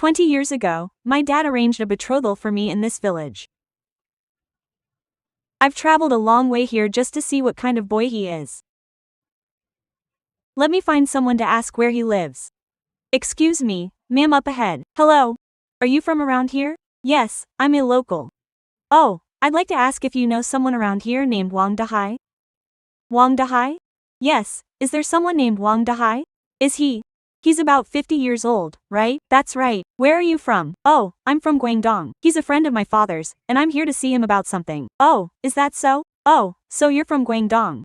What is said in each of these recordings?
20 years ago, my dad arranged a betrothal for me in this village. I've traveled a long way here just to see what kind of boy he is. Let me find someone to ask where he lives. Excuse me, ma'am, up ahead. Hello. Are you from around here? Yes, I'm a local. Oh, I'd like to ask if you know someone around here named Wang Dahai. Wang Dahai? Yes, is there someone named Wang Dahai? Is he? He's about 50 years old, right? That's right. Where are you from? Oh, I'm from Guangdong. He's a friend of my father's, and I'm here to see him about something. Oh, is that so? Oh, so you're from Guangdong.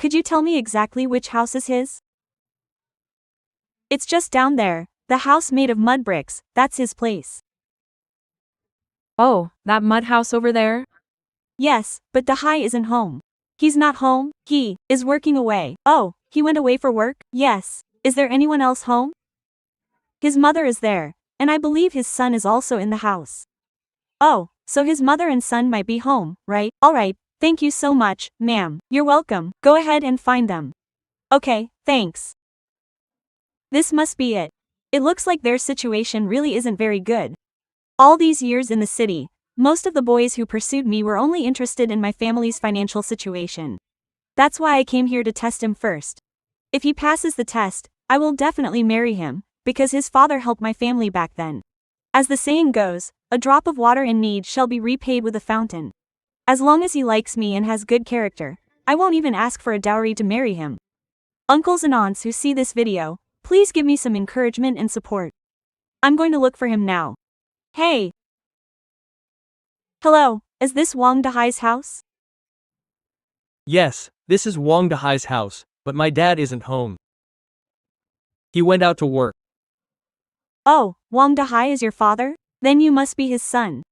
Could you tell me exactly which house is his? It's just down there, the house made of mud bricks, that's his place. Oh, that mud house over there? Yes, but Dahai isn't home. He's not home, he is working away. Oh, he went away for work? Yes. Is there anyone else home? His mother is there, and I believe his son is also in the house. Oh, so his mother and son might be home, right? Alright, thank you so much, ma'am. You're welcome. Go ahead and find them. Okay, thanks. This must be it. It looks like their situation really isn't very good. All these years in the city, most of the boys who pursued me were only interested in my family's financial situation. That's why I came here to test him first. If he passes the test, I will definitely marry him, because his father helped my family back then. As the saying goes, a drop of water in need shall be repaid with a fountain. As long as he likes me and has good character, I won't even ask for a dowry to marry him. Uncles and aunts who see this video, please give me some encouragement and support. I'm going to look for him now. Hey! Hello, is this Wang Dahai's house? Yes, this is Wang Dahai's house, but my dad isn't home. He went out to work. Oh, Wang Dahai is your father? Then you must be his son.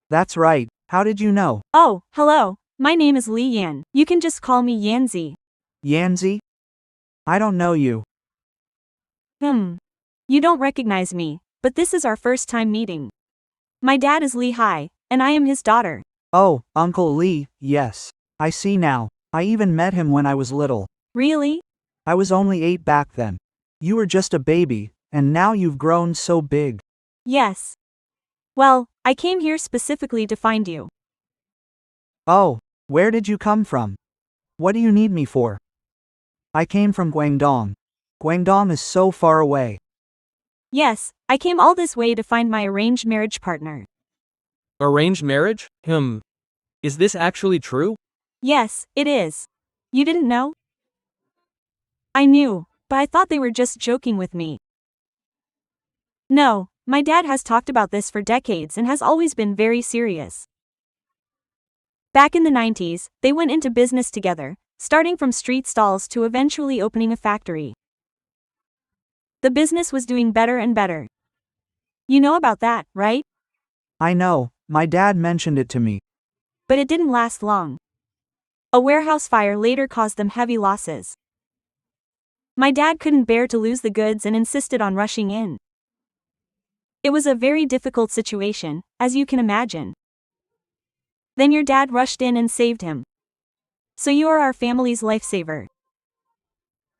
That's right. How did you know? Oh, hello. My name is Li Yan. You can just call me Yanzi. Yanzi? I don't know you. You don't recognize me, but this is our first time meeting. My dad is Li Hai, and I am his daughter. Oh, Uncle Lee, yes. I see now. I even met him when I was little. Really? I was only 8 back then. You were just a baby, and now you've grown so big. Yes. Well, I came here specifically to find you. Oh, where did you come from? What do you need me for? I came from Guangdong. Guangdong is so far away. Yes, I came all this way to find my arranged marriage partner. Arranged marriage? Is this actually true? Yes, it is. You didn't know? I knew, but I thought they were just joking with me. No, my dad has talked about this for decades and has always been very serious. Back in the 90s, they went into business together, starting from street stalls to eventually opening a factory. The business was doing better and better. You know about that, right? I know, my dad mentioned it to me. But it didn't last long. A warehouse fire later caused them heavy losses. My dad couldn't bear to lose the goods and insisted on rushing in. It was a very difficult situation, as you can imagine. Then your dad rushed in and saved him. So you are our family's lifesaver.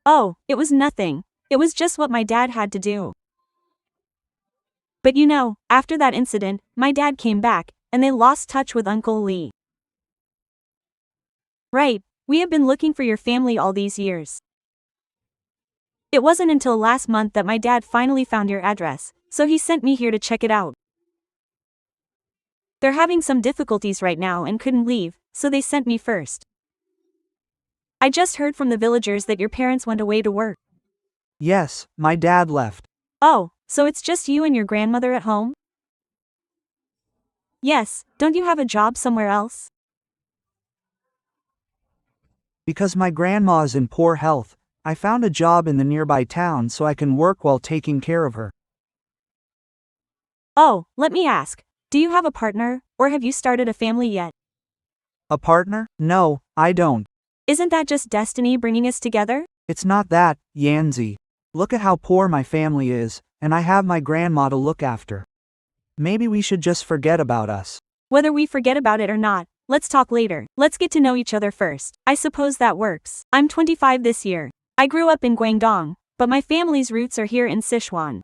Oh, it was nothing. It was just what my dad had to do. But you know, after that incident, my dad came back, and they lost touch with Uncle Lee. Right, we have been looking for your family all these years. It wasn't until last month that my dad finally found your address, so he sent me here to check it out. They're having some difficulties right now and couldn't leave, so they sent me first. I just heard from the villagers that your parents went away to work. Yes, my dad left. Oh, so it's just you and your grandmother at home? Yes, don't you have a job somewhere else? Because my grandma is in poor health, I found a job in the nearby town so I can work while taking care of her. Oh, let me ask, do you have a partner, or have you started a family yet? A partner? No, I don't. Isn't that just destiny bringing us together? It's not that, Yanzi. Look at how poor my family is, and I have my grandma to look after. Maybe we should just forget about us. Whether we forget about it or not, let's talk later. Let's get to know each other first. I suppose that works. I'm 25 this year. I grew up in Guangdong, but my family's roots are here in Sichuan.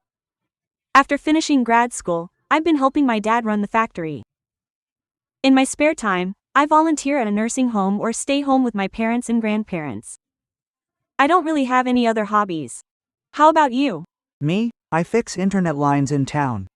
After finishing grad school, I've been helping my dad run the factory. In my spare time, I volunteer at a nursing home or stay home with my parents and grandparents. I don't really have any other hobbies. How about you? Me? I fix internet lines in town.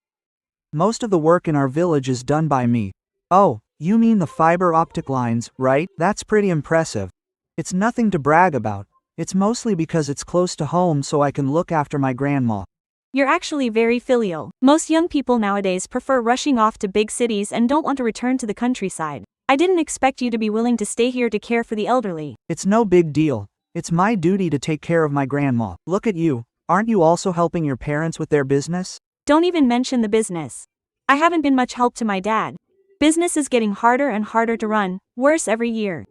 Most of the work in our village is done by me. Oh, you mean the fiber optic lines, right? That's pretty impressive. It's nothing to brag about. It's mostly because it's close to home so I can look after my grandma. You're actually very filial. Most young people nowadays prefer rushing off to big cities and don't want to return to the countryside. I didn't expect you to be willing to stay here to care for the elderly. It's no big deal. It's my duty to take care of my grandma. Look at you. Aren't you also helping your parents with their business? Don't even mention the business. I haven't been much help to my dad. Business is getting harder and harder to run, worse every year.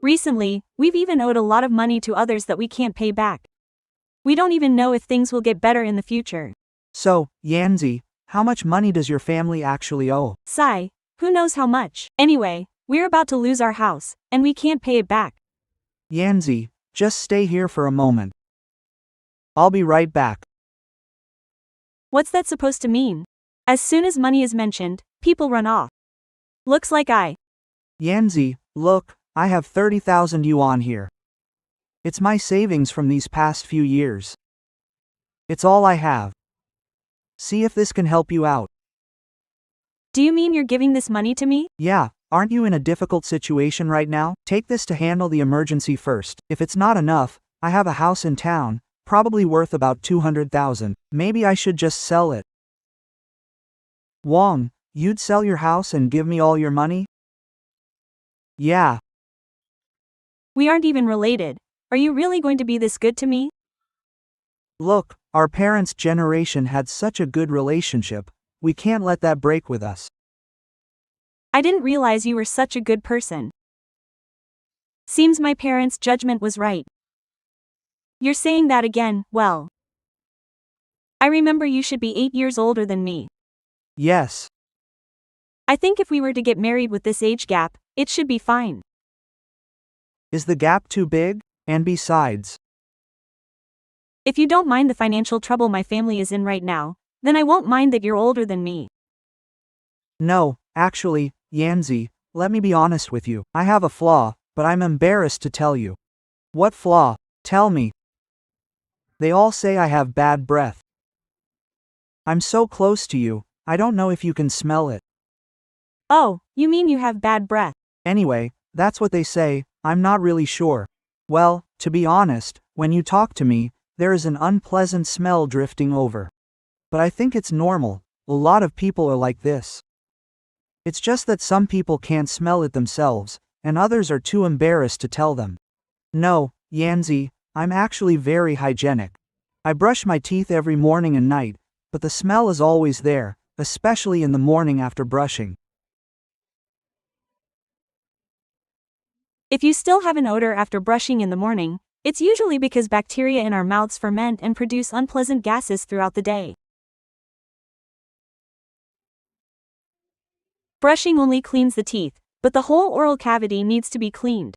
Recently, we've even owed a lot of money to others that we can't pay back. We don't even know if things will get better in the future. So, Yanzi, how much money does your family actually owe? Sigh, who knows how much? Anyway, we're about to lose our house, and we can't pay it back. Yanzi, just stay here for a moment. I'll be right back. What's that supposed to mean? As soon as money is mentioned, people run off. Looks like Yanzi, look, I have 30,000 yuan here. It's my savings from these past few years. It's all I have. See if this can help you out. Do you mean you're giving this money to me? Yeah, aren't you in a difficult situation right now? Take this to handle the emergency first. If it's not enough, I have a house in town, probably worth about 200,000. Maybe I should just sell it. Wong, you'd sell your house and give me all your money? Yeah. We aren't even related. Are you really going to be this good to me? Look, our parents' generation had such a good relationship, we can't let that break with us. I didn't realize you were such a good person. Seems my parents' judgment was right. You're saying that again, well. I remember you should be 8 years older than me. Yes. I think if we were to get married with this age gap, it should be fine. Is the gap too big? And besides, if you don't mind the financial trouble my family is in right now, then I won't mind that you're older than me. No, actually, Yanzi, let me be honest with you. I have a flaw, but I'm embarrassed to tell you. What flaw? Tell me. They all say I have bad breath. I'm so close to you, I don't know if you can smell it. Oh, you mean you have bad breath? Anyway, that's what they say, I'm not really sure. Well, to be honest, when you talk to me, there is an unpleasant smell drifting over. But I think it's normal, a lot of people are like this. It's just that some people can't smell it themselves, and others are too embarrassed to tell them. No, Yanzi, I'm actually very hygienic. I brush my teeth every morning and night, but the smell is always there, especially in the morning after brushing. If you still have an odor after brushing in the morning, it's usually because bacteria in our mouths ferment and produce unpleasant gases throughout the day. Brushing only cleans the teeth, but the whole oral cavity needs to be cleaned.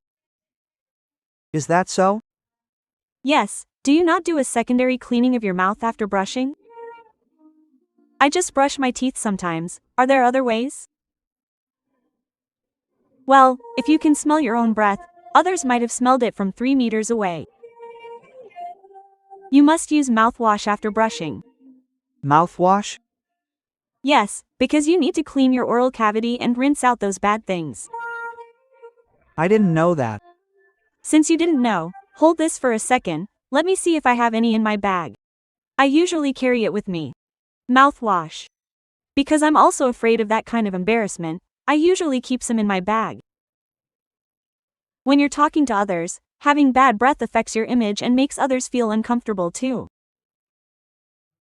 Is that so? Yes, do you not do a secondary cleaning of your mouth after brushing? I just brush my teeth sometimes. Are there other ways? Well, if you can smell your own breath, others might have smelled it from 3 meters away. You must use mouthwash after brushing. Mouthwash? Yes, because you need to clean your oral cavity and rinse out those bad things. I didn't know that. Since you didn't know, hold this for a second, let me see if I have any in my bag. I usually carry it with me. Mouthwash. Because I'm also afraid of that kind of embarrassment, I usually keep some in my bag. When you're talking to others, having bad breath affects your image and makes others feel uncomfortable too.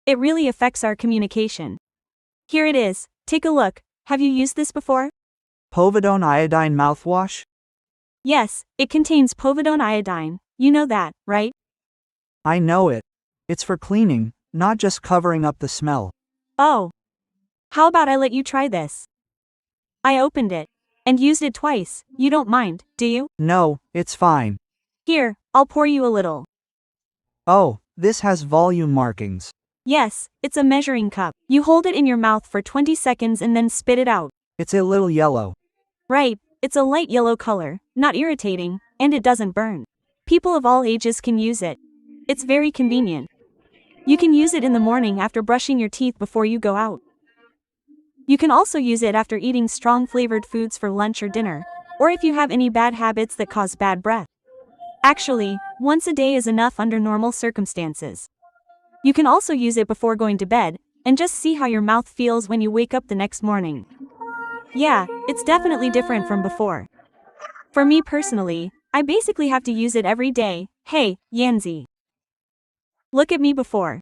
It really affects our communication. Here it is, take a look. Have you used this before? Povidone iodine mouthwash? Yes, it contains povidone iodine. You know that, right? I know it. It's for cleaning, not just covering up the smell. Oh. How about I let you try this? I opened it and used it twice. You don't mind, do you? No, it's fine. Here, I'll pour you a little. Oh, this has volume markings. Yes, it's a measuring cup. You hold it in your mouth for 20 seconds and then spit it out. It's a little yellow. Right, it's a light yellow color, not irritating, and it doesn't burn. People of all ages can use it. It's very convenient. You can use it in the morning after brushing your teeth before you go out. You can also use it after eating strong flavored foods for lunch or dinner, or if you have any bad habits that cause bad breath. Actually, once a day is enough under normal circumstances. You can also use it before going to bed, and just see how your mouth feels when you wake up the next morning. Yeah, it's definitely different from before. For me personally, I basically have to use it every day. Hey, Yanzi. Look at me before.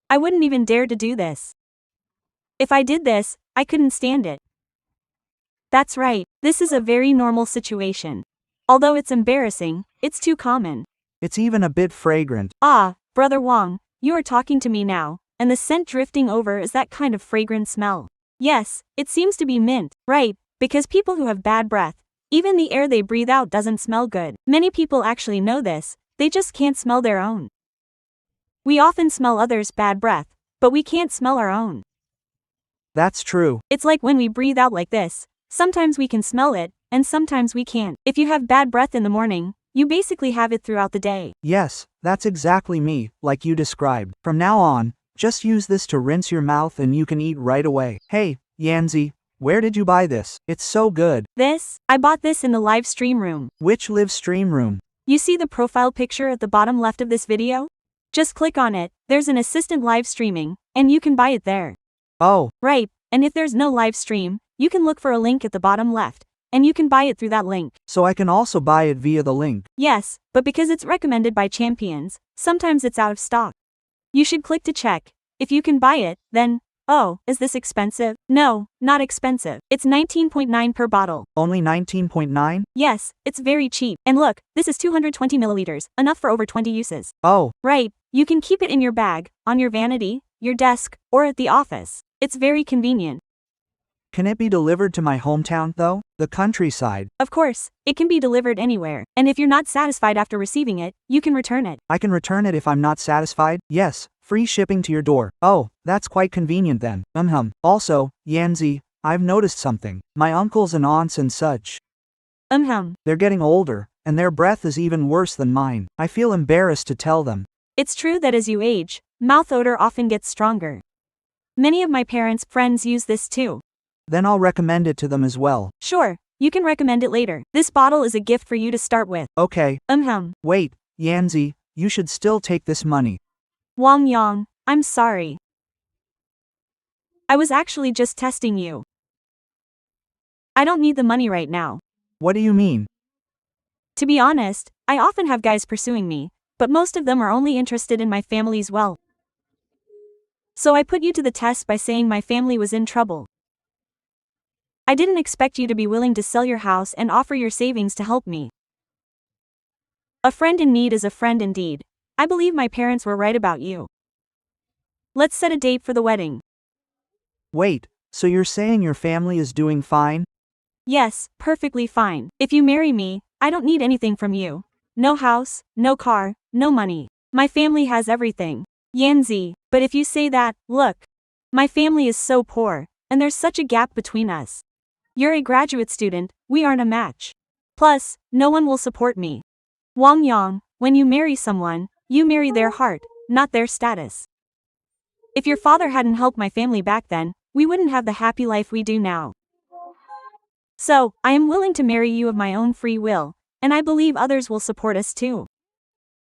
I wouldn't even dare to do this. If I did this, I couldn't stand it. That's right, this is a very normal situation. Although it's embarrassing, it's too common. It's even a bit fragrant. Ah, Brother Wong, you are talking to me now, and the scent drifting over is that kind of fragrant smell. Yes, it seems to be mint, right, because people who have bad breath, even the air they breathe out doesn't smell good. Many people actually know this, they just can't smell their own. We often smell others' bad breath, but we can't smell our own. That's true. It's like when we breathe out like this, sometimes we can smell it, and sometimes we can't. If you have bad breath in the morning, you basically have it throughout the day. Yes, that's exactly me, like you described. From now on, just use this to rinse your mouth and you can eat right away. Hey, Yanzi, where did you buy this? It's so good. I bought this in the live stream room. Which live stream room? You see the profile picture at the bottom left of this video? Just click on it, there's an assistant live streaming, and you can buy it there. Oh, Right, and if there's no live stream, you can look for a link at the bottom left, and you can buy it through that link. so I can also buy it via the link. Yes, but because it's recommended by champions, sometimes it's out of stock. You should click to check. If you can buy it, then, oh, is this expensive? No, not expensive. It's 19.9 per bottle. Only 19.9? Yes, it's very cheap. And look, this is 220 milliliters, enough for over 20 uses. Oh, Right, you can keep it in your bag, on your vanity, your desk, or at the office. It's very convenient. can it be delivered to my hometown though? The countryside. Of course, it can be delivered anywhere, and if you're not satisfied after receiving it, you can return it. I can return it if I'm not satisfied? Yes, free shipping to your door. Oh, that's quite convenient then. Also, Yanzi, I've noticed something. My uncles and aunts and such, they're getting older, and their breath is even worse than mine. I feel embarrassed to tell them. It's true that as you age, mouth odor often gets stronger. Many of my parents' friends use this too. Then I'll recommend it to them as well. Sure, you can recommend it later. This bottle is a gift for you to start with. Okay, Um. wait, Yanzi, you should still take this money. Wong Yang, I'm sorry. I was actually just testing you. I don't need the money right now. What do you mean? To be honest, I often have guys pursuing me, but most of them are only interested in my family's wealth. So I put you to the test by saying my family was in trouble. I didn't expect you to be willing to sell your house and offer your savings to help me. A friend in need is a friend indeed. I believe my parents were right about you. Let's set a date for the wedding. Wait, so you're saying your family is doing fine? Yes, perfectly fine. If you marry me, I don't need anything from you. No house, no car, no money. My family has everything. Yanzi, but if you say that, look. My family is so poor, and there's such a gap between us. You're a graduate student, we aren't a match. Plus, no one will support me. Wang Yang, when you marry someone, you marry their heart, not their status. If your father hadn't helped my family back then, we wouldn't have the happy life we do now. So, I am willing to marry you of my own free will, and I believe others will support us too.